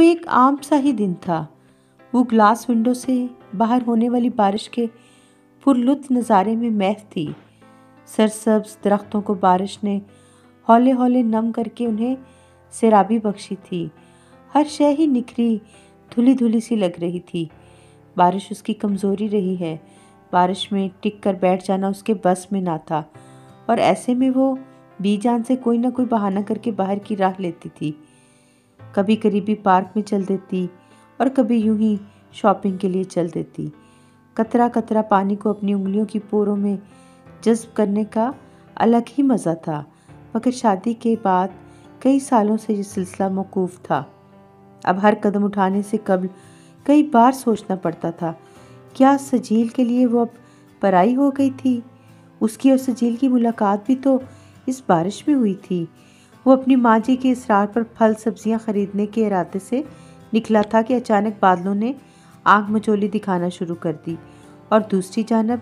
وہ ایک عام سا ہی دن تھا۔ وہ گلاس ونڈو سے باہر ہونے والی بارش کے پرلطف نظارے میں محو تھی۔ سرسبز درختوں کو بارش نے ہولے ہولے نم کر کے انہیں سیرابی بخشی تھی۔ ہر شے ہی نکھری دھلی دھلی سی لگ رہی تھی۔ بارش اس کی کمزوری رہی ہے۔ بارش میں ٹک کر بیٹھ جانا اس کے بس میں نہ تھا، اور ایسے میں وہ بی جان سے کوئی نہ کوئی بہانہ کر کے باہر کی راہ لیتی تھی۔ کبھی قریبی پارک میں چل دیتی اور کبھی یوں ہی شاپنگ کے لیے چل دیتی۔ قطرہ قطرہ پانی کو اپنی انگلیوں کی پوروں میں جذب کرنے کا الگ ہی مزہ تھا، مگر شادی کے بعد کئی سالوں سے یہ سلسلہ موقوف تھا۔ اب ہر قدم اٹھانے سے قبل کئی بار سوچنا پڑتا تھا، کیا سجیل کے لیے وہ اب پرائی ہو گئی تھی؟ اس کی اور سجیل کی ملاقات بھی تو اس بارش میں ہوئی تھی۔ وہ اپنی ماں جی کے اصرار پر پھل سبزیاں خریدنے کے ارادے سے نکلا تھا کہ اچانک بادلوں نے آنکھ مچولی دکھانا شروع کر دی، اور دوسری جانب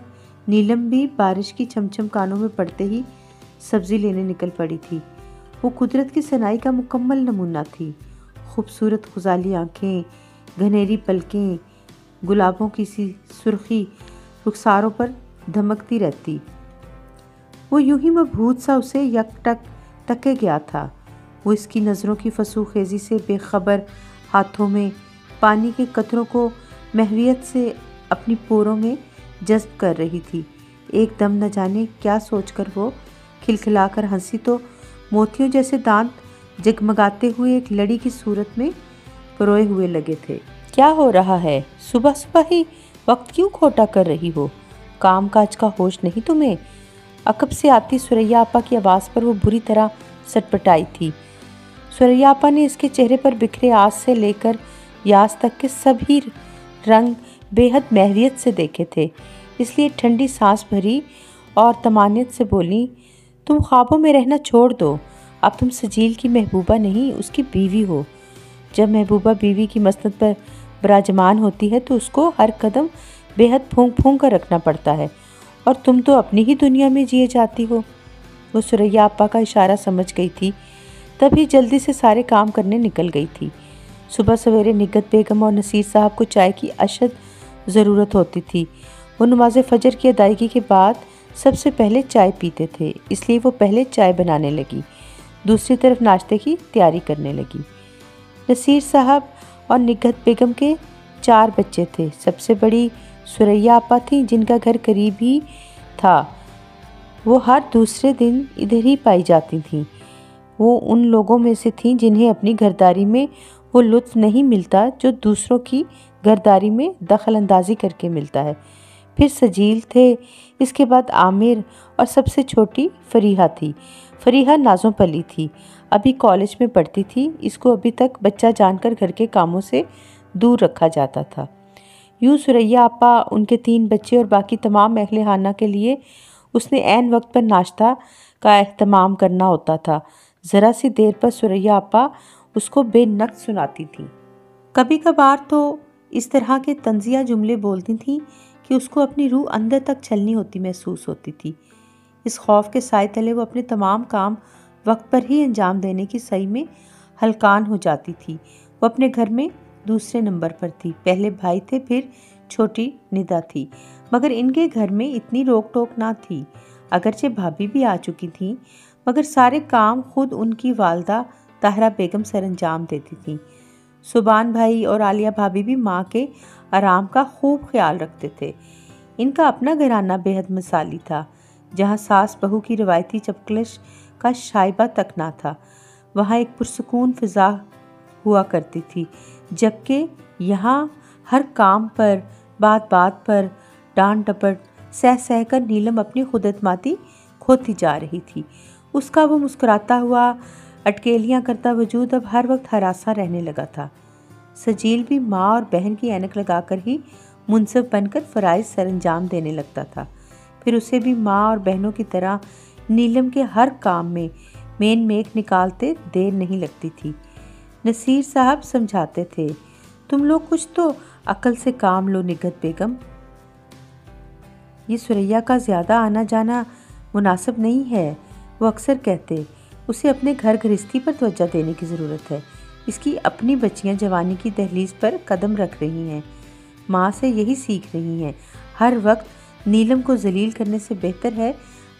نیلم بھی بارش کی چھم کانوں میں پڑتے ہی سبزی لینے نکل پڑی تھی۔ وہ قدرت کی صنائی کا مکمل نمونہ تھی۔ خوبصورت غزالی آنکھیں، گھنیری پلکیں، گلابوں کی سی سرخی رخساروں پر دھمکتی رہتی۔ وہ یوں ہی مبہوت سا اسے یک ٹک تکے گیا تھا۔ وہ اس کی نظروں کی فسو خیزی سے بے خبر ہاتھوں میں پانی کے قطروں کو محویت سے اپنی پوروں میں جذب کر رہی تھی۔ ایک دم نہ جانے کیا سوچ کر وہ کھلکھلا کر ہنسی تو موتیوں جیسے دانت جگمگاتے ہوئے ایک لڑی کی صورت میں پروئے ہوئے لگے تھے۔ کیا ہو رہا ہے؟ صبح صبح ہی وقت کیوں کھوٹا کر رہی ہو؟ کام کاج کا ہوش نہیں تمہیں؟ عقب سے آتی سریا آپا کی آواز پر وہ بری طرح سٹپٹائی تھی۔ سریا آپا نے اس کے چہرے پر بکھرے آس سے لے کر یاس تک کے سبھی رنگ بے حد محویت سے دیکھے تھے، اس لیے ٹھنڈی سانس بھری اور طمانینت سے بولی، تم خوابوں میں رہنا چھوڑ دو۔ اب تم سجیل کی محبوبہ نہیں، اس کی بیوی ہو۔ جب محبوبہ بیوی کی مسند پر براجمان ہوتی ہے تو اس کو ہر قدم بے حد پھونک پھونک کر رکھنا پڑتا ہے، اور تم تو اپنی ہی دنیا میں جیے جاتی ہو۔ وہ سریا آپا کا اشارہ سمجھ گئی تھی، تبھی جلدی سے سارے کام کرنے نکل گئی تھی۔ صبح سویرے نگہت بیگم اور نصیر صاحب کو چائے کی اشد ضرورت ہوتی تھی۔ وہ نماز فجر کی ادائیگی کے بعد سب سے پہلے چائے پیتے تھے، اس لیے وہ پہلے چائے بنانے لگی، دوسری طرف ناشتے کی تیاری کرنے لگی۔ نصیر صاحب اور نگہت بیگم کے 4 بچے تھے۔ سب سے بڑی سریا آپا تھیں، جن کا گھر قریب ہی تھا۔ وہ ہر دوسرے دن ادھر ہی پائی جاتی تھیں۔ وہ ان لوگوں میں سے تھیں جنہیں اپنی گھرداری میں وہ لطف نہیں ملتا جو دوسروں کی گھرداری میں دخل اندازی کر کے ملتا ہے۔ پھر سجیل تھے، اس کے بعد عامر، اور سب سے چھوٹی فریحہ تھی۔ فریحہ نازوں پلی تھی، ابھی کالج میں پڑھتی تھی۔ اس کو ابھی تک بچہ جان کر گھر کے کاموں سے دور رکھا جاتا تھا۔ یوں سریا آپا، ان کے 3 بچے اور باقی تمام اہل خانہ کے لیے اس نے عین وقت پر ناشتہ کا اہتمام کرنا ہوتا تھا۔ ذرا سی دیر پر سریا آپا اس کو بے نقص سناتی تھی۔ کبھی کبھار تو اس طرح کے طنزیہ جملے بولتی تھیں کہ اس کو اپنی روح اندر تک چھلنی ہوتی محسوس ہوتی تھی۔ اس خوف کے سائے تلے وہ اپنے تمام کام وقت پر ہی انجام دینے کی سعی میں ہلکان ہو جاتی تھی۔ وہ اپنے گھر میں دوسرے نمبر پر تھی۔ پہلے بھائی تھے، پھر چھوٹی ندا تھی، مگر ان کے گھر میں اتنی روک ٹوک نہ تھی۔ اگرچہ بھابھی بھی آ چکی تھیں، مگر سارے کام خود ان کی والدہ طاہرہ بیگم سر انجام دیتی تھیں۔ سبحان بھائی اور عالیہ بھابھی بھی ماں کے آرام کا خوب خیال رکھتے تھے۔ ان کا اپنا گھرانہ بے حد مثالی تھا، جہاں ساس بہو کی روایتی چپکلش کا شائبہ تک نہ تھا۔ وہاں ایک پرسکون فضا ہوا کرتی تھی، جبکہ یہاں ہر کام پر، بات بات پر ڈانٹ ڈپٹ سہ سہ کر نیلم اپنی خود اعتمادی کھوتی جا رہی تھی۔ اس کا وہ مسکراتا ہوا، اٹکیلیاں کرتا وجود اب ہر وقت ہراساں رہنے لگا تھا۔ سجیل بھی ماں اور بہن کی اینک لگا کر ہی منصف بن کر فرائض سر انجام دینے لگتا تھا۔ پھر اسے بھی ماں اور بہنوں کی طرح نیلم کے ہر کام میں مین میک نکالتے دیر نہیں لگتی تھی۔ نصیر صاحب سمجھاتے تھے، تم لوگ کچھ تو عقل سے کام لو نگہت بیگم، یہ سریا کا زیادہ آنا جانا مناسب نہیں ہے۔ وہ اکثر کہتے، اسے اپنے گھر گھرستی پر توجہ دینے کی ضرورت ہے۔ اس کی اپنی بچیاں جوانی کی دہلیز پر قدم رکھ رہی ہیں، ماں سے یہی سیکھ رہی ہیں۔ ہر وقت نیلم کو ذلیل کرنے سے بہتر ہے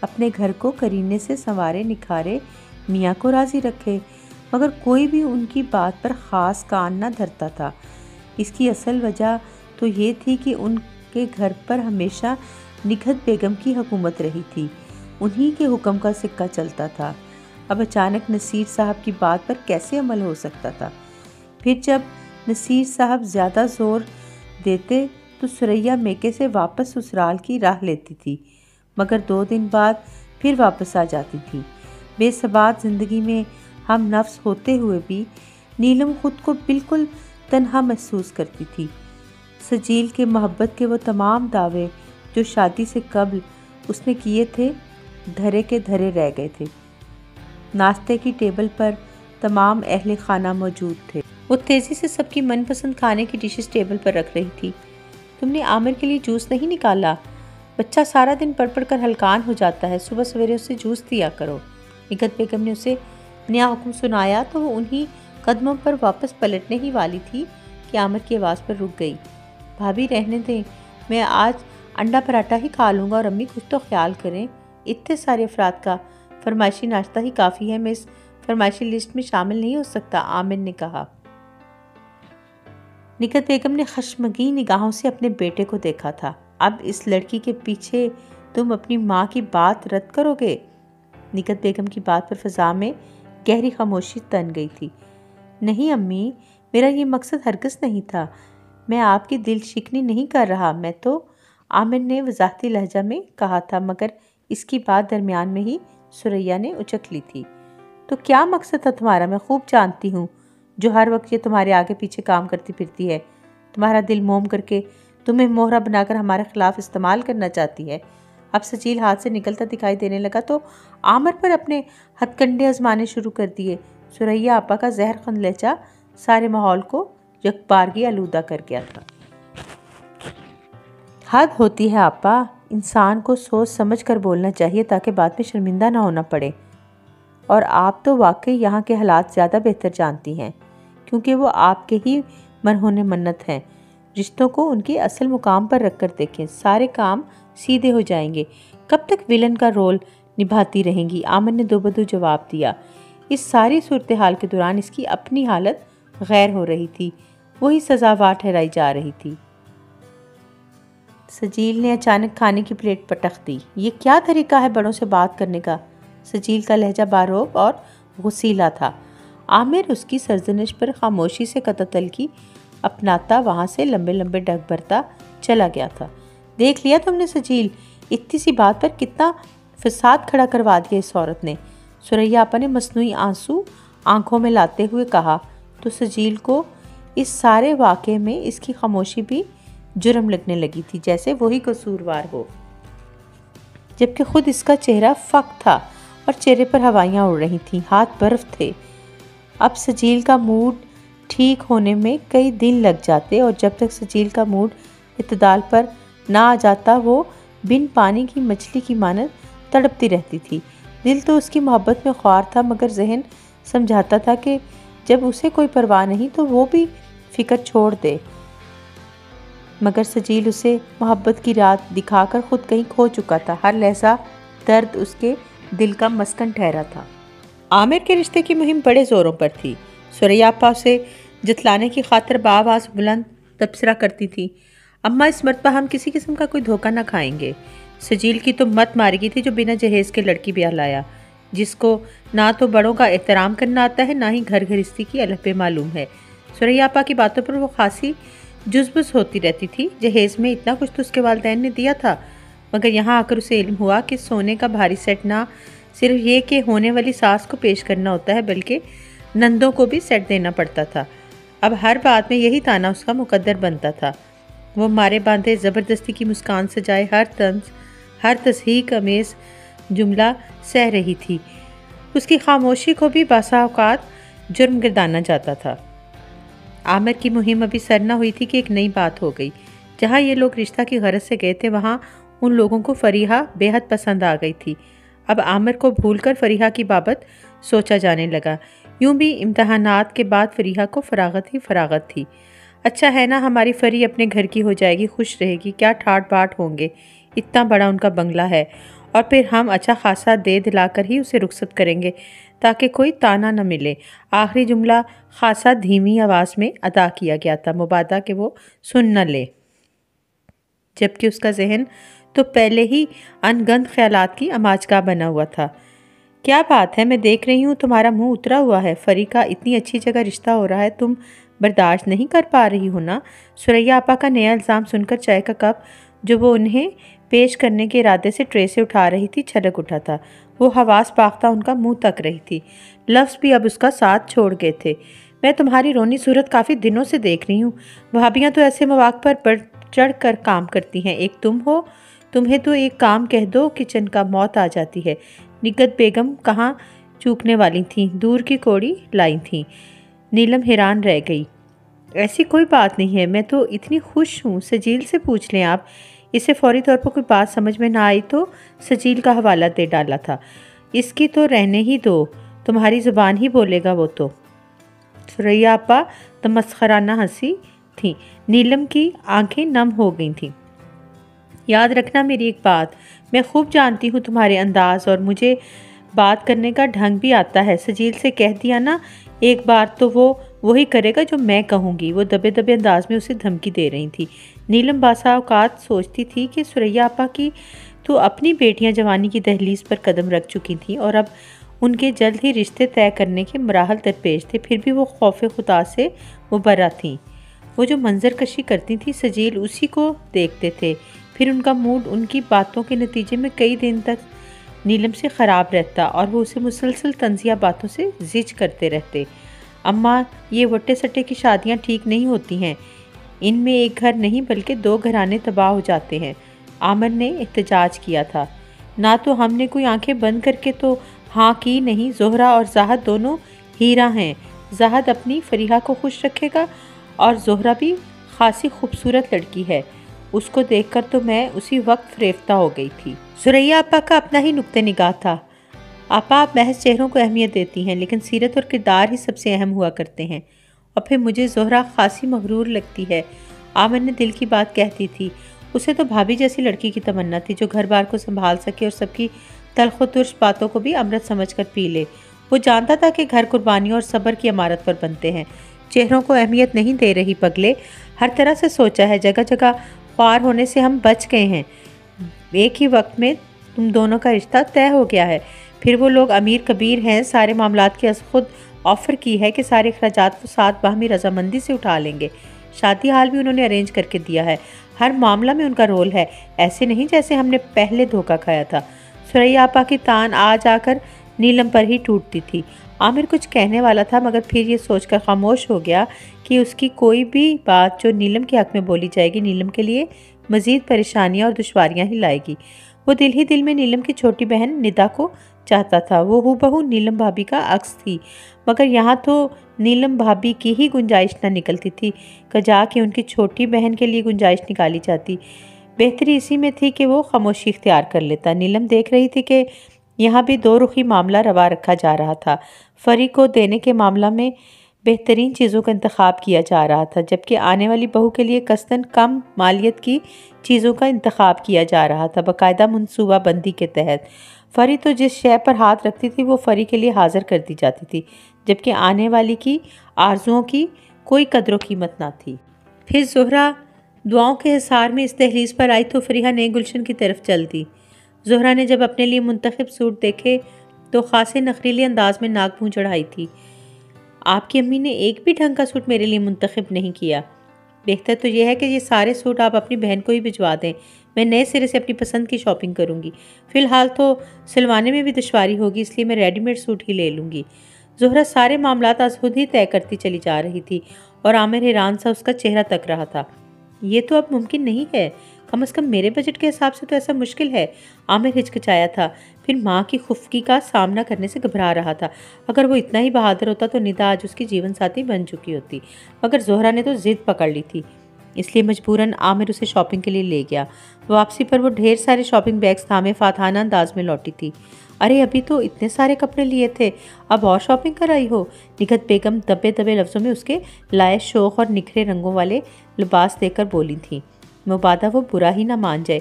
اپنے گھر کو کرینے سے سنوارے نکھارے میاں کو راضی رکھے، مگر کوئی بھی ان کی بات پر خاص کان نہ دھرتا تھا۔ اس کی اصل وجہ تو یہ تھی کہ ان کے گھر پر ہمیشہ نگہت بیگم کی حکومت رہی تھی، انہی کے حکم کا سکہ چلتا تھا۔ اب اچانک نصیر صاحب کی بات پر کیسے عمل ہو سکتا تھا؟ پھر جب نصیر صاحب زیادہ زور دیتے تو ثریا میکے سے واپس سسرال کی راہ لیتی تھی، مگر 2 دن بعد پھر واپس آ جاتی تھی۔ بے ثبات زندگی میں ہم نفس ہوتے ہوئے بھی نیلم خود کو بالکل تنہا محسوس کرتی تھی۔ سجیل کے محبت کے وہ تمام دعوے جو شادی سے قبل اس نے کیے تھے دھرے کے دھرے رہ گئے تھے۔ ناشتے کی ٹیبل پر تمام اہل خانہ موجود تھے۔ وہ تیزی سے سب کی من پسند کھانے کی ڈشز ٹیبل پر رکھ رہی تھی۔ تم نے عامر کے لیے جوس نہیں نکالا؟ بچہ سارا دن پڑھ پڑھ کر ہلکان ہو جاتا ہے، صبح سویرے اسے جوس دیا کرو۔ نگہت بیگم نے اسے نیا حکم سنایا تو وہ انہی قدموں پر واپس پلٹنے ہی والی تھی کہ عامر کی آواز پر رک گئی۔ بھابھی رہنے دیں، میں آج انڈا پراٹھا ہی کھا لوں گا، اور امی کچھ تو خیال کریں، اتنے سارے افراد کا فرمائشی ناشتہ ہی کافی ہے، میں اس فرمائشی لسٹ میں شامل نہیں ہو سکتا، عامر نے کہا۔ نگہت بیگم نے خشمگین نگاہوں سے اپنے بیٹے کو دیکھا تھا۔ اب اس لڑکی کے پیچھے تم اپنی ماں کی بات رد کرو گے؟ نگہت بیگم کی بات پر فضا میں گہری خاموشی تن گئی تھی۔ نہیں امی، میرا یہ مقصد ہرگز نہیں تھا، میں آپ کی دل شکنی نہیں کر رہا، میں تو، عامر نے وضاحتی لہجہ میں کہا تھا، مگر اس کی بات درمیان میں ہی ثریا نے اچک لی تھی۔ تو کیا مقصد تھا تمہارا؟ میں خوب جانتی ہوں، جو ہر وقت یہ تمہارے آگے پیچھے کام کرتی پھرتی ہے، تمہارا دل موم کر کے تمہیں مہرہ بنا کر ہمارے خلاف استعمال کرنا چاہتی ہے۔ اب سجیل ہاتھ سے نکلتا دکھائی دینے لگا تو عامر پر اپنے ہتھ کنڈے آزمانے شروع کر دیے۔ ثریا آپا کا زہر خند لہجہ سارے ماحول کو یکبارگی آلودہ کر گیا تھا۔ حد ہوتی ہے آپا، انسان کو سوچ سمجھ کر بولنا چاہیے تاکہ بعد میں شرمندہ نہ ہونا پڑے، اور آپ تو واقعی یہاں کے حالات زیادہ بہتر جانتی ہیں، کیونکہ وہ آپ کے ہی مرہون منت ہیں۔ رشتوں کو ان کے اصل مقام پر رکھ کر دیکھیں، سارے کام سیدھے ہو جائیں گے۔ کب تک ویلن کا رول نبھاتی رہیں گی؟ عامر نے دو بدو جواب دیا۔ اس ساری صورتحال کے دوران اس کی اپنی حالت غیر ہو رہی تھی، وہی سزاوار ٹھہرائی جا رہی تھی۔ سجیل نے اچانک کھانے کی پلیٹ پٹخ دی۔ یہ کیا طریقہ ہے بڑوں سے بات کرنے کا؟ سجیل کا لہجہ باروب اور غصیلا تھا۔ عامر اس کی سرزنش پر خاموشی سے قطع تلخی اپناتا وہاں سے لمبے لمبے ڈگ بھرتا چلا گیا تھا۔ دیکھ لیا تم نے سجیل، اتنی سی بات پر کتنا فساد کھڑا کروا دیا اس عورت نے۔ ثریا آپا نے مصنوعی آنسو آنکھوں میں لاتے ہوئے کہا تو سجیل کو اس سارے واقعے میں اس کی خاموشی بھی جرم لگنے لگی تھی، جیسے وہی قصوروار ہو، جبکہ خود اس کا چہرہ فق تھا اور چہرے پر ہوائیاں اڑ رہی تھیں، ہاتھ برف تھے۔ اب سجیل کا موڈ ٹھیک ہونے میں کئی دن لگ جاتے، اور جب تک سجیل کا موڈ اعتدال پر نہ آ جاتا وہ بن پانی کی مچھلی کی مانند تڑپتی رہتی تھی۔ دل تو اس کی محبت میں خوار تھا، مگر ذہن سمجھاتا تھا کہ جب اسے کوئی پرواہ نہیں تو وہ بھی فکر چھوڑ دے، مگر سجیل اسے محبت کی رات دکھا کر خود کہیں کھو چکا تھا۔ ہر لحظہ درد اس کے دل کا مسکن ٹھہرا تھا۔ عامر کے رشتے کی مہم بڑے زوروں پر تھی۔ ثریا آپا اسے جتلانے کی خاطر بآواز بلند تبصرہ کرتی تھی، اماں اس مرتبہ ہم کسی قسم کا کوئی دھوکہ نہ کھائیں گے۔ سجیل کی تو مت ماری گئی تھی جو بنا جہیز کے لڑکی بیاہ لایا، جس کو نہ تو بڑوں کا احترام کرنا آتا ہے، نہ ہی گھر گھرستی کی الف بے معلوم ہے۔ ثریا آپا کی باتوں پر وہ خاصی جزبز ہوتی رہتی تھی۔ جہیز میں اتنا کچھ تو اس کے والدین نے دیا تھا، مگر یہاں آ کر اسے علم ہوا کہ سونے کا بھاری سیٹ نہ صرف یہ کہ ہونے والی ساس کو پیش کرنا ہوتا ہے، بلکہ نندوں کو بھی سیٹ دینا پڑتا تھا۔ اب ہر بات میں یہی تانا اس کا مقدر بنتا تھا۔ وہ مارے باندھے زبردستی کی مسکان سجائے ہر تصحیق امیز جملہ سہ رہی تھی۔ اس کی خاموشی کو بھی باسا اوقات جرم گردانا جاتا تھا۔ عامر کی مہم ابھی سر نہ ہوئی تھی کہ ایک نئی بات ہو گئی۔ جہاں یہ لوگ رشتہ کی غرض سے گئے تھے وہاں ان لوگوں کو فریحہ بے حد پسند آ گئی تھی۔ اب عامر کو بھول کر فریحہ کی بابت سوچا جانے لگا۔ یوں بھی امتحانات کے بعد فریحہ کو فراغت ہی فراغت تھی۔ اچھا ہے نا، ہماری فری اپنے گھر کی ہو جائے گی، خوش رہے گی، کیا ٹھاٹ باٹ ہوں گے، اتنا بڑا ان کا بنگلہ ہے، اور پھر ہم اچھا خاصا دے دلا کر ہی اسے رخصت کریں گے تاکہ کوئی تانا نہ ملے۔ آخری جملہ خاصا دھیمی آواز میں ادا کیا گیا تھا، مبادا کہ وہ سن نہ لے، جبکہ اس کا ذہن تو پہلے ہی ان گنت خیالات کی اماجگاہ بنا ہوا تھا۔ کیا بات ہے، میں دیکھ رہی ہوں تمہارا منہ اترا ہوا ہے، فری کا اتنی اچھی جگہ رشتہ ہو رہا ہے، تم برداشت نہیں کر پا رہی ہو نا؟ ثریا آپا کا نیا الزام سن کر چائے کا کپ جو وہ انہیں پیش کرنے کے ارادے سے ٹرے سے اٹھا رہی تھی چھلک اٹھا تھا۔ وہ حواس باختہ ان کا منہ تک رہی تھی، لفظ بھی اب اس کا ساتھ چھوڑ گئے تھے۔ میں تمہاری رونی صورت کافی دنوں سے دیکھ رہی ہوں، بھابیاں تو ایسے مواقع پر بڑھ چڑھ کر کام کرتی ہیں، ایک تم ہو، تمہیں تو ایک کام کہہ دو کچن کا موت آ جاتی ہے۔ نگہت بیگم کہاں چوکنے والی تھیں، دور کی کوڑی لائی تھیں۔ نیلم حیران رہ گئی۔ ایسی کوئی بات نہیں ہے، میں تو اتنی خوش ہوں، سجیل سے پوچھ لیں آپ۔ اسے فوری طور پر کوئی بات سمجھ میں نہ آئی تو سجیل کا حوالہ دے ڈالا تھا۔ اس کی تو رہنے ہی دو، تمہاری زبان ہی بولے گا وہ تو۔ ثریا آپا تمسخرانہ ہنسی تھی، نیلم کی آنکھیں نم ہو گئی تھیں۔ یاد رکھنا میری ایک بات، میں خوب جانتی ہوں تمہارے انداز، اور مجھے بات کرنے کا ڈھنگ بھی آتا ہے۔ سجیل سے کہہ دیا نا ایک بار تو وہ وہی کرے گا جو میں کہوں گی۔ وہ دبے دبے انداز میں اسے دھمکی دے رہی تھی۔ نیلم باسا اوقات سوچتی تھی کہ ثریا آپا کی تو اپنی بیٹیاں جوانی کی دہلیز پر قدم رکھ چکی تھیں اور اب ان کے جلد ہی رشتے طے کرنے کے مراحل درپیش تھے، پھر بھی وہ خوف خدا سے مبرہ تھیں۔ وہ جو منظر کشی کرتی تھیں سجیل اسی کو دیکھتے تھے، پھر ان کا موڈ ان کی باتوں کے نتیجے میں کئی دن تک نیلم سے خراب رہتا اور وہ اسے مسلسل طنزیہ باتوں سے زج کرتے رہتے۔ اماں، یہ وٹے سٹے کی شادیاں ٹھیک نہیں ہوتی ہیں، ان میں ایک گھر نہیں بلکہ دو گھرانے تباہ ہو جاتے ہیں، عامر نے احتجاج کیا تھا۔ نہ تو ہم نے کوئی آنکھیں بند کر کے تو ہاں کی نہیں، زہرہ اور زاہد دونوں ہیرا ہیں، زاہد اپنی فریحہ کو خوش رکھے گا، اور زہرہ بھی خاصی خوبصورت لڑکی ہے، اس کو دیکھ کر تو میں اسی وقت فریفتہ ہو گئی تھی۔ ثریا آپا کا اپنا ہی نقطہ نگاہ تھا۔ آپا آپ محض چہروں کو اہمیت دیتی ہیں، لیکن سیرت اور کردار ہی سب سے اہم ہوا کرتے ہیں، اور پھر مجھے زہرہ خاصی مغرور لگتی ہے۔ عامر نے دل کی بات کہتی تھی، اسے تو بھابھی جیسی لڑکی کی تمنا تھی جو گھر بار کو سنبھال سکے اور سب کی تلخ و ترش باتوں کو بھی امرت سمجھ کر پی لے۔ وہ جانتا تھا کہ گھر قربانیوں اور صبر کی عمارت پر بنتے ہیں، چہروں کو اہمیت نہیں دے رہی پگلے، ہر طرح سے سوچا ہے، جگہ جگہ خوار ہونے سے ہم بچ گئے ہیں، ایک ہی وقت میں تم دونوں کا رشتہ طے ہو گیا ہے، پھر وہ لوگ امیر کبیر ہیں، سارے معاملات کی از خود آفر کی ہے کہ سارے اخراجات کو ساتھ باہمی رضامندی سے اٹھا لیں گے، شادی حال بھی انہوں نے ارینج کر کے دیا ہے، ہر معاملہ میں ان کا رول ہے، ایسے نہیں جیسے ہم نے پہلے دھوکہ کھایا تھا۔ ثریا آپا کی تان آج آ کر نیلم پر ہی ٹوٹتی تھی۔ عامر کچھ کہنے والا تھا مگر پھر یہ سوچ کر خاموش ہو گیا کہ اس کی کوئی بھی بات جو نیلم کے حق میں بولی جائے گی نیلم کے لیے مزید پریشانیاں اور دشواریاں ہی لائے گی۔ وہ دل ہی دل میں نیلم کی چھوٹی بہن ندا کو چاہتا تھا، وہ ہو بہو نیلم بھابی کا عکس تھی، مگر یہاں تو نیلم بھابی کی ہی گنجائش نہ نکلتی تھی، کجا کہ ان کی چھوٹی بہن کے لیے گنجائش نکالی جاتی۔ بہتری اسی میں تھی کہ وہ خاموشی اختیار کر لیتا۔ نیلم دیکھ رہی تھی کہ یہاں بھی دو رخی معاملہ روا رکھا جا رہا تھا، فری کو دینے کے معاملہ میں بہترین چیزوں کا انتخاب کیا جا رہا تھا، جبکہ آنے والی بہو کے لیے قصداً کم مالیت کی چیزوں کا انتخاب کیا جا رہا تھا، باقاعدہ منصوبہ بندی کے تحت۔ فری تو جس شے پر ہاتھ رکھتی تھی وہ فری کے لیے حاضر کر دی جاتی تھی، جبکہ آنے والی کی آرزوؤں کی کوئی قدر و قیمت نہ تھی۔ پھر زہرہ دعاؤں کے حصار میں اس دہلیز پر آئی تو فریحہ نئے گلشن کی طرف چل دی۔ زہرہ نے جب اپنے لیے منتخب سوٹ دیکھے تو خاصے نخریلے انداز میں ناک منہ چڑھائی تھی۔ آپ کی امی نے ایک بھی ڈھنگ کا سوٹ میرے لیے منتخب نہیں کیا۔ بہتر تو یہ ہے کہ یہ سارے سوٹ آپ اپنی بہن کو ہی بھجوا دیں، میں نئے سرے سے اپنی پسند کی شاپنگ کروں گی، فی الحال تو سلوانے میں بھی دشواری ہوگی، اس لیے میں ریڈی میڈ سوٹ ہی لے لوں گی۔ زہرہ سارے معاملات از خود ہی طے کرتی چلی جا رہی تھی اور عامر حیران سا اس کا چہرہ تک رہا تھا۔ یہ تو اب ممکن نہیں ہے، کم از کم میرے بجٹ کے حساب سے تو ایسا مشکل ہے۔ عامر ہچکچایا تھا، پھر ماں کی خفگی کا سامنا کرنے سے گھبرا رہا تھا۔ اگر وہ اتنا ہی بہادر ہوتا تو ندا آج اس کی جیون ساتھی بن چکی ہوتی، مگر زہرہ نے تو ضد پکڑ لی تھی۔ اس لیے مجبوراً عامر اسے شاپنگ کے لیے لے گیا۔ واپسی پر وہ ڈھیر سارے شاپنگ بیگز تھامے فاتحانہ انداز میں لوٹی تھی۔ ارے ابھی تو اتنے سارے کپڑے لیے تھے، اب اور شاپنگ کر آئی ہو؟ نگہت بیگم دبے دبے لفظوں میں اس کے لائے شوق اور نکھرے رنگوں والے لباس دیکھ کر بولی تھیں۔ مبادا وہ برا ہی نہ مان جائے،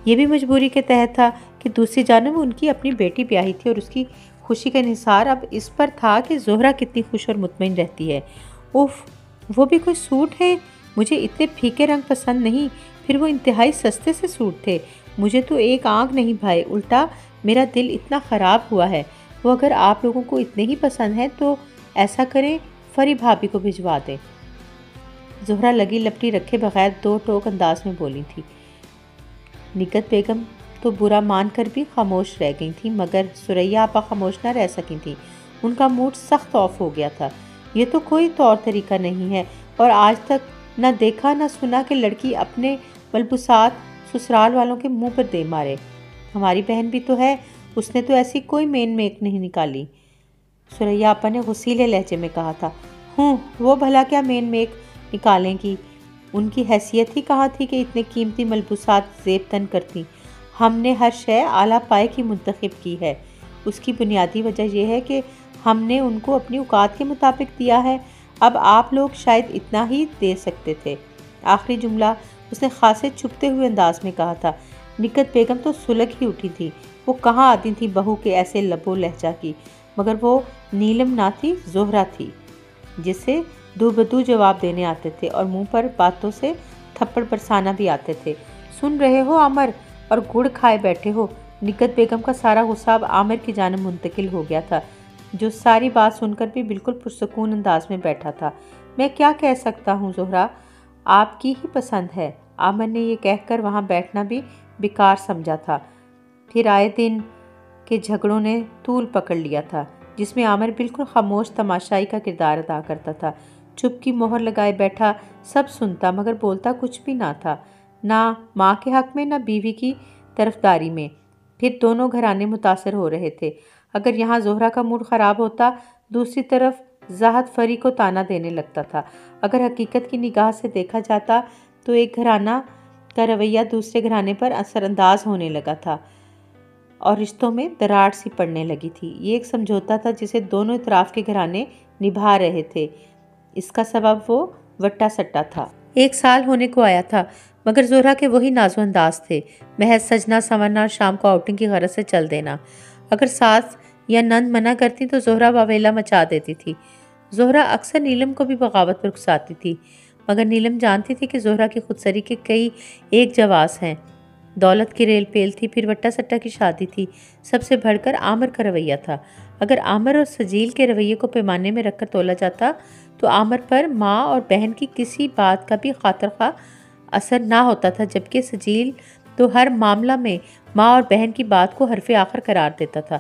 یہ بھی مجبوری کے تحت تھا کہ دوسری جانب ان کی اپنی بیٹی بیاہی تھی اور اس کی خوشی کا انحصار اب اس پر تھا کہ زہرہ کتنی خوش اور مطمئن رہتی ہے۔ اوف، وہ بھی کوئی سوٹ ہے؟ مجھے اتنے پھیکے رنگ پسند نہیں، پھر وہ انتہائی سستے سے سوٹ تھے، مجھے تو ایک آنکھ نہیں بھائے، الٹا میرا دل اتنا خراب ہوا ہے۔ وہ اگر آپ لوگوں کو اتنے ہی پسند ہیں تو ایسا کریں فری بھابھی کو بھجوا دیں۔ زہرہ لگی لپٹی رکھے بغیر دو ٹوک انداز میں بولی تھی۔ نگہت بیگم تو برا مان کر بھی خاموش رہ گئی تھیں، مگر ثریا آپا خاموش نہ رہ سکی تھیں۔ ان کا موڈ سخت آف ہو گیا تھا۔ یہ تو کوئی طور طریقہ نہیں ہے، اور آج تک نہ دیکھا نہ سنا کہ لڑکی اپنے ملبوسات سسرال والوں کے منہ پر دے مارے۔ ہماری بہن بھی تو ہے، اس نے تو ایسی کوئی مین میک نہیں نکالی۔ ثریا آپا نے غصیلے لہجے میں کہا تھا۔ وہ بھلا کیا مین میک نکالیں گی؟ ان کی حیثیت ہی کہاں تھی کہ اتنے قیمتی ملبوسات زیب تن کرتی؟ ہم نے ہر شے اعلیٰ پائے کی منتخب کی ہے۔ اس کی بنیادی وجہ یہ ہے کہ ہم نے ان کو اپنی اوقات کے مطابق دیا ہے، اب آپ لوگ شاید اتنا ہی دے سکتے تھے۔ آخری جملہ اس نے خاصے چھپتے ہوئے انداز میں کہا تھا۔ نگہت بیگم تو سلگ ہی اٹھی تھی، وہ کہاں آتی تھی بہو کے ایسے لب و لہجہ کی، مگر وہ نیلم نہ تھی، زہرہ تھی، جسے دو بدو جواب دینے آتے تھے اور منہ پر باتوں سے تھپڑ برسانا بھی آتے تھے۔ سن رہے ہو عامر، اور گڑ کھائے بیٹھے ہو؟ نگہت بیگم کا سارا غصہ اب عامر کی جانب منتقل ہو گیا تھا، جو ساری بات سن کر بھی بالکل پرسکون انداز میں بیٹھا تھا۔ میں کیا کہہ سکتا ہوں زہرہ، آپ کی ہی پسند ہے۔ عامر نے یہ کہہ کر وہاں بیٹھنا بھی بیکار سمجھا تھا۔ پھر آئے دن کے جھگڑوں نے طول پکڑ لیا تھا، جس میں عامر بالکل خاموش تماشائی کا کردار ادا کرتا تھا۔ چپ کی مہر لگائے بیٹھا، سب سنتا مگر بولتا کچھ بھی نہ تھا، نہ ماں کے حق میں نہ بیوی کی طرفداری میں۔ پھر دونوں گھرانے متاثر ہو رہے تھے۔ اگر یہاں زہرہ کا موڈ خراب ہوتا، دوسری طرف زاہد فری کو تانا دینے لگتا تھا۔ اگر حقیقت کی نگاہ سے دیکھا جاتا تو ایک گھرانہ کا رویہ دوسرے گھرانے پر اثر انداز ہونے لگا تھا اور رشتوں میں دراڑ سی پڑنے لگی تھی۔ یہ ایک سمجھوتا تھا جسے دونوں اطراف کے گھرانے نبھا رہے تھے۔ اس کا سبب وہ وٹا سٹا تھا۔ 1 سال ہونے کو آیا تھا، مگر زہرہ کے وہی ناز و انداز تھے، محض سجنا سنورنا اور شام کو آؤٹنگ کی غرض سے چل دینا۔ اگر ساس یا نند منع کرتی تو زہرہ واویلا مچا دیتی تھی۔ زہرہ اکثر نیلم کو بھی بغاوت پر اکساتی تھی، مگر نیلم جانتی تھی کہ زہرہ کی خودسری کے کئی ایک جواز ہیں۔ دولت کی ریل پیل تھی، پھر وٹا سٹا کی شادی تھی، سب سے بڑھ کر عامر کا رویہ تھا۔ اگر عامر اور سجیل کے رویے کو پیمانے میں رکھ کر تولا جاتا تو عامر پر ماں اور بہن کی کسی بات کا بھی خاطر خواہ اثر نہ ہوتا تھا، جبکہ سجیل تو ہر معاملہ میں ماں اور بہن کی بات کو حرف آخر قرار دیتا تھا۔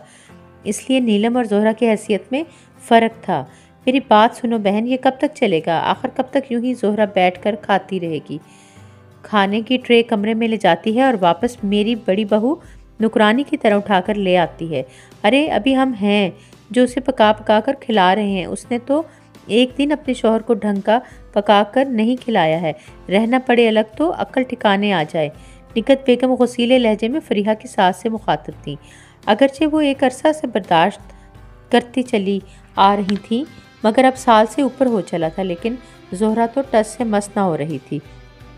اس لیے نیلم اور زہرہ کی حیثیت میں فرق تھا۔ میری بات سنو بہن، یہ کب تک چلے گا؟ آخر کب تک یوں ہی زہرہ بیٹھ کر کھاتی رہے گی؟ کھانے کی ٹرے کمرے میں لے جاتی ہے اور واپس میری بڑی بہو نکرانی کی طرح اٹھا کر لے آتی ہے۔ ارے ابھی ہم ہیں جو اسے پکا پکا کر کھلا رہے ہیں، اس نے تو ایک دن اپنے شوہر کو ڈھنگ کا پکا کر نہیں کھلایا ہے، رہنا پڑے الگ تو عقل ٹھکانے آ جائے۔ نگہت بیگم غصیلے لہجے میں فریحہ کی ساس سے مخاطب تھیں، اگرچہ وہ ایک عرصہ سے برداشت کرتی چلی آ رہی تھیں، مگر اب سال سے اوپر ہو چلا تھا، لیکن زہرہ تو ٹس سے مس نہ ہو رہی تھی۔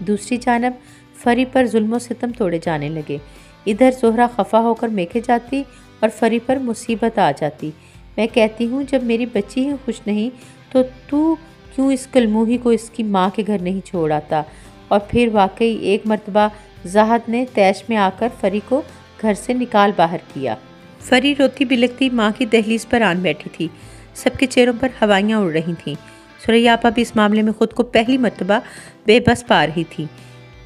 دوسری جانب فری پر ظلم و ستم توڑے جانے لگے۔ ادھر زہرہ خفا ہو کر میکے جاتی اور فری پر مصیبت آ جاتی۔ میں کہتی ہوں جب میری بچی ہی خوش نہیں تو کیوں اس کلموہی کو اس کی ماں کے گھر نہیں چھوڑ آتا؟ اور پھر واقعی ایک مرتبہ زاہد نے تیش میں آ کر فری کو گھر سے نکال باہر کیا۔ فری روتی بلکتی ماں کی دہلیز پر آن بیٹھی تھی، سب کے چہروں پر ہوائیاں اڑ رہی تھیں۔ ثریا آپا بھی اس معاملے میں خود کو پہلی مرتبہ بے بس پا رہی تھی۔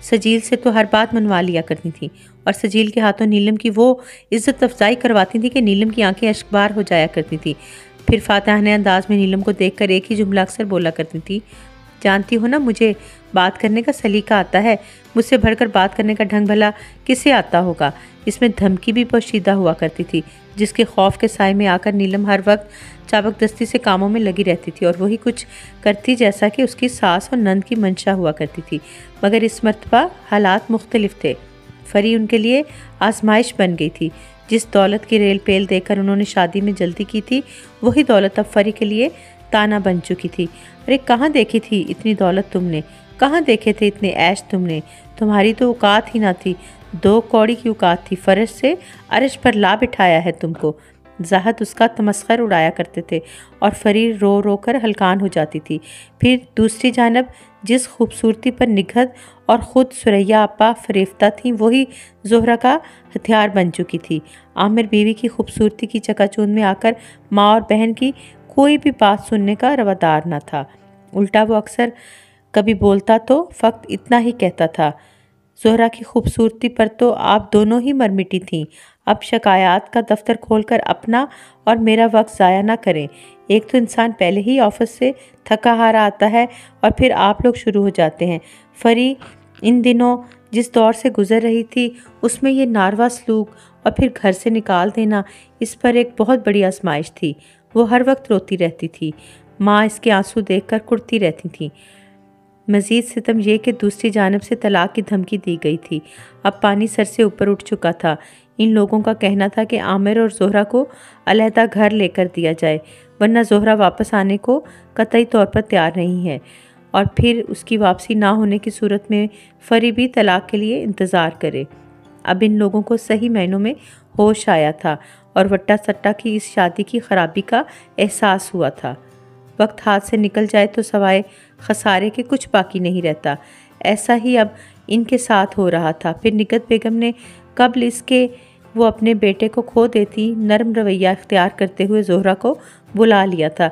سجیل سے تو ہر بات منوا لیا کرتی تھی اور سجیل کے ہاتھوں نیلم کی وہ عزت افزائی کرواتی تھی کہ نیلم کی آنکھیں اشکبار ہو جایا کرتی تھی۔ پھر فاتحانہ انداز میں نیلم کو دیکھ کر ایک ہی جملہ اکثر بولا کرتی تھی، جانتی ہو نا مجھے بات کرنے کا سلیقہ آتا ہے، مجھ سے بڑھ کر بات کرنے کا ڈھنگ بھلا کسے آتا ہوگا؟ اس میں دھمکی بھی پوشیدہ ہوا کرتی تھی، جس کے خوف کے سائے میں آ کر نیلم ہر وقت چابک دستی سے کاموں میں لگی رہتی تھی اور وہی کچھ کرتی جیسا کہ اس کی ساس اور نند کی منشا ہوا کرتی تھی، مگر اس مرتبہ حالات مختلف تھے۔ فری ان کے لیے آزمائش بن گئی تھی۔ جس دولت کی ریل پیل دے کر انہوں نے شادی میں جلدی کی تھی، وہی دولت اب فری کے لیے تانا بن چکی تھی۔ ارے کہاں دیکھی تھی اتنی دولت تم نے؟ کہاں دیکھے تھے اتنے عیش تم نے؟ تمہاری تو اوقات ہی نہ تھی، 2 کوڑی کی اوقات تھی، فرش سے عرش پر لا بٹھایا ہے تم کو۔ زاہد اس کا تمسخر اڑایا کرتے تھے اور فری رو رو کر ہلکان ہو جاتی تھی۔ پھر دوسری جانب جس خوبصورتی پر نگہت اور خود ثریا آپا فریفتہ تھیں، وہی زہرہ کا ہتھیار بن چکی تھی۔ عامر بیوی کی خوبصورتی کی چکا چوند میں آ کر ماں اور بہن کی کوئی بھی بات سننے کا روادار نہ تھا۔ الٹا وہ اکثر کبھی بولتا تو فقط اتنا ہی کہتا تھا، زہرہ کی خوبصورتی پر تو آپ دونوں ہی مر مٹی تھیں۔ اب شکایات کا دفتر کھول کر اپنا اور میرا وقت ضائع نہ کریں۔ ایک تو انسان پہلے ہی آفس سے تھکا ہارا آتا ہے اور پھر آپ لوگ شروع ہو جاتے ہیں۔ فری ان دنوں جس دور سے گزر رہی تھی، اس میں یہ ناروا سلوک اور پھر گھر سے نکال دینا اس پر ایک بہت بڑی آزمائش تھی۔ وہ ہر وقت روتی رہتی تھی۔ ماں اس کے آنسو دیکھ کر کڑتی رہتی تھیں۔ مزید ستم یہ کہ دوسری جانب سے طلاق کی دھمکی دی گئی تھی۔ اب پانی سر سے اوپر اٹھ چکا تھا۔ ان لوگوں کا کہنا تھا کہ عامر اور زہرہ کو علیحدہ گھر لے کر دیا جائے، ورنہ زہرہ واپس آنے کو قطعی طور پر تیار نہیں ہے، اور پھر اس کی واپسی نہ ہونے کی صورت میں فری بھی طلاق کے لیے انتظار کرے۔ اب ان لوگوں کو صحیح معنوں میں ہوش آیا تھا اور وٹا سٹا کی اس شادی کی خرابی کا احساس ہوا تھا۔ وقت ہاتھ سے نکل جائے تو سوائے خسارے کے کچھ باقی نہیں رہتا۔ ایسا ہی اب ان کے ساتھ ہو رہا تھا۔ پھر نگہت بیگم نے قبل اس کے وہ اپنے بیٹے کو کھو دیتی، نرم رویہ اختیار کرتے ہوئے زہرہ کو بلا لیا تھا۔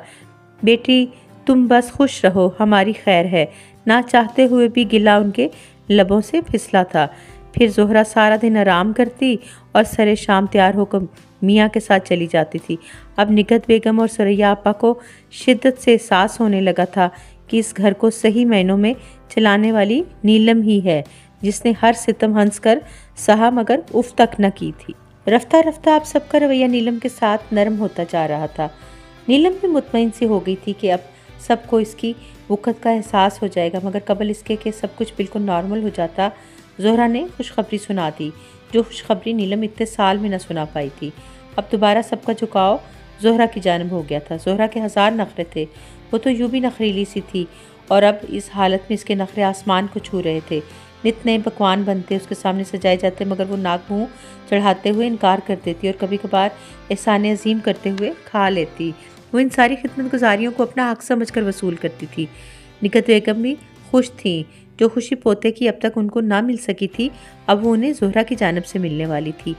بیٹی تم بس خوش رہو، ہماری خیر ہے۔ نہ چاہتے ہوئے بھی گلہ ان کے لبوں سے پھسلا تھا۔ پھر زہرہ سارا دن آرام کرتی اور سرے شام تیار ہو کر میاں کے ساتھ چلی جاتی تھی۔ اب نگہت بیگم اور ثریا آپا کو شدت سے احساس ہونے لگا تھا کہ اس گھر کو صحیح معنوں میں چلانے والی نیلم ہی ہے، جس نے ہر ستم ہنس کر سہا مگر اف تک نہ کی تھی۔ رفتہ رفتہ اب سب کا رویہ نیلم کے ساتھ نرم ہوتا جا رہا تھا۔ نیلم بھی مطمئن سی ہو گئی تھی کہ اب سب کو اس کی وقت کا احساس ہو جائے گا، مگر قبل اس کے کہ سب کچھ بالکل نارمل ہو جاتا، زہرہ نے خوشخبری سنا دی، جو خوشخبری نیلم اتنے سال میں نہ سنا پائی تھی۔ اب دوبارہ سب کا جھکاؤ زہرہ کی جانب ہو گیا تھا۔ زہرہ کے 1000 نخرے تھے، وہ تو یوں بھی نخریلی سی تھی، اور اب اس حالت میں اس کے نخرے آسمان کو چھو رہے تھے۔ نت نئے پکوان بنتے، اس کے سامنے سجائے جاتے، مگر وہ ناک منہ چڑھاتے ہوئے انکار کر دیتی اور کبھی کبھار احسان عظیم کرتے ہوئے کھا لیتی۔ وہ ان ساری خدمت گزاریوں کو اپنا حق سمجھ کر وصول کرتی تھی۔ نگہت بیگم بھی خوش تھیں۔ جو خوشی پوتے کی اب تک ان کو نہ مل سکی تھی، اب وہ انہیں زہرہ کی جانب سے ملنے والی تھی۔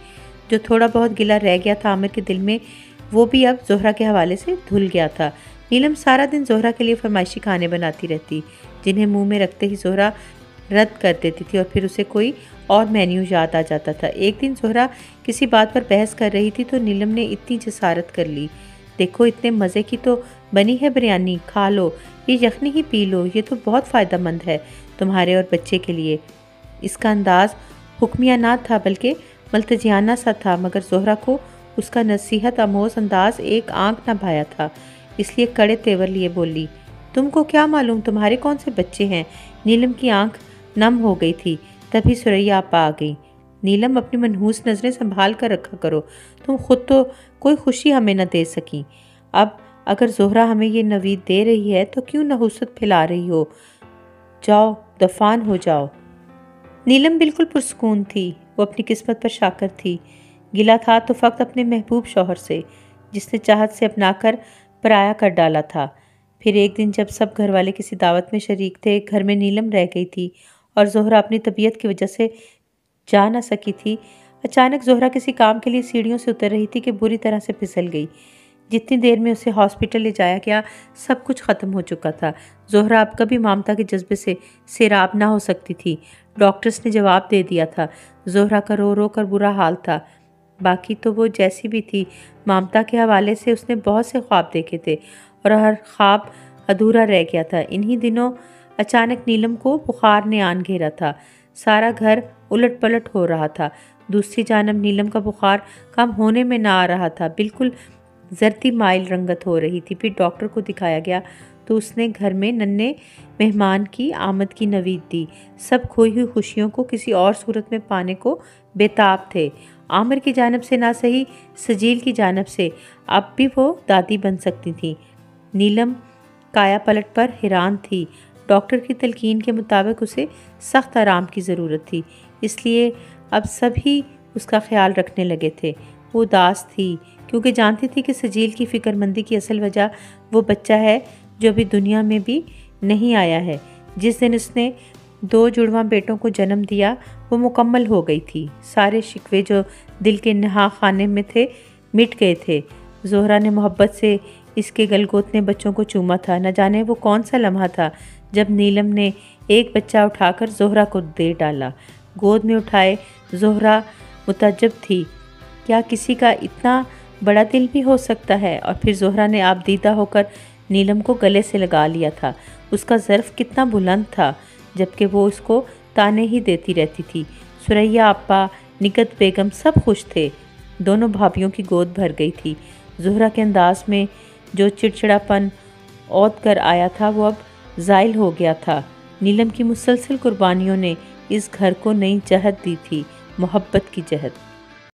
جو تھوڑا بہت گلہ رہ گیا تھا عامر کے دل میں، وہ بھی اب زہرہ کے حوالے سے دھل گیا تھا۔ نیلم سارا دن زہرہ کے لیے فرمائشی کھانے بناتی رہتی، جنہیں منہ میں رکھتے ہی زہرہ رد کر دیتی تھی اور پھر اسے کوئی اور مینیو یاد آ جاتا تھا۔ ایک دن زہرہ کسی بات پر بحث کر رہی تھی تو نیلم نے اتنی جسارت کر لی، دیکھو اتنے مزے کی تو بنی ہے بریانی، کھا لو، یہ یخنی ہی پی لو، یہ تو بہت فائدہ مند ہے تمہارے اور بچے کے لیے۔ اس کا انداز حکمیہ نہ تھا بلکہ ملتجیانہ سا تھا، مگر زہرہ کو اس کا نصیحت آموز انداز ایک آنکھ نہ بھایا تھا، اس لیے کڑے تیور لیے بولی، تم کو کیا معلوم تمہارے کون سے بچے ہیں؟ نیلم کی آنکھ نم ہو گئی تھی۔ تبھی ثریا آپا آ گئی۔ نیلم اپنی منحوس نظریں سنبھال کر رکھا کرو، تم خود تو کوئی خوشی ہمیں نہ دے سکیں، اب اگر زہرہ ہمیں یہ نوید دے رہی ہے تو کیوں نحوست پھیلا رہی ہو؟ جاؤ دفان ہو جاؤ۔ نیلم بالکل پرسکون تھی، وہ اپنی قسمت پر شاکر تھی۔ گلہ تھا تو فقط اپنے محبوب شوہر سے، جس نے چاہت سے اپنا کر پرایا کر ڈالا تھا۔ پھر ایک دن جب سب گھر والے کسی دعوت میں شریک تھے، گھر میں نیلم رہ گئی تھی اور زہرہ اپنی طبیعت کی وجہ سے جا نہ سکی تھی۔ اچانک زہرہ کسی کام کے لیے سیڑھیوں سے اتر رہی تھی کہ بری طرح سے پھسل گئی۔ جتنی دیر میں اسے ہاسپٹل لے جایا گیا، سب کچھ ختم ہو چکا تھا۔ زہرہ اب کبھی ممتا کے جذبے سے سیراب نہ ہو سکتی تھی۔ ڈاکٹرز نے جواب دے دیا تھا۔ زہرہ کا رو رو کر برا حال تھا۔ باقی تو وہ جیسی بھی تھی، ممتا کے حوالے سے اس نے بہت سے خواب دیکھے تھے اور ہر خواب ادھورا رہ گیا تھا۔ انہی دنوں اچانک نیلم کو بخار نے آن گھیرا تھا۔ سارا گھر الٹ پلٹ ہو رہا تھا۔ دوسری جانب نیلم کا بخار کم ہونے میں نہ آ رہا تھا، بالکل زردی مائل رنگت ہو رہی تھی۔ پھر ڈاکٹر کو دکھایا گیا تو اس نے گھر میں ننھے مہمان کی آمد کی نوید دی۔ سب کھوئی ہوئی خوشیوں کو کسی اور صورت میں پانے کو بے تاب تھے۔ عامر کی جانب سے نہ صحیح، سجیل کی جانب سے اب بھی وہ دادی بن سکتی تھی۔ نیلم کایا پلٹ پر حیران تھی۔ ڈاکٹر کی تلقین کے مطابق اسے سخت آرام کی ضرورت تھی، اس لیے اب سب ہی اس کا خیال رکھنے لگے تھے۔ وہ اداس تھی کیونکہ جانتی تھی کہ سجیل کی فکر مندی کی اصل وجہ وہ بچہ ہے جو ابھی دنیا میں بھی نہیں آیا ہے۔ جس دن اس نے 2 جڑواں بیٹوں کو جنم دیا وہ مکمل ہو گئی تھی۔ سارے شکوے جو دل کے نہا خانے میں تھے مٹ گئے تھے۔ زہرا نے محبت سے اس کے گلگوتنے بچوں کو چوما تھا۔ نہ جانے وہ کون سا لمحہ تھا جب نیلم نے ایک بچہ اٹھا کر زہرا کو دے ڈالا۔ گود میں اٹھائے زہرا متعجب تھی، کیا کسی کا اتنا بڑا دل بھی ہو سکتا ہے؟ اور پھر زہرا نے آپ دیدہ ہو کر نیلم کو گلے سے لگا لیا تھا۔ اس کا ظرف کتنا بلند تھا، جبکہ وہ اس کو تانے ہی دیتی رہتی تھی۔ سریا آپا، نگت بیگم سب خوش تھے۔ دونوں بھابھیوں کی گود بھر گئی تھی۔ زہرا کے انداز میں جو چڑچڑاپن اوت کر آیا تھا وہ اب زائل ہو گیا تھا۔ نیلم کی مسلسل قربانیوں نے اس گھر کو نئی جہت دی تھی، محبت کی جہت۔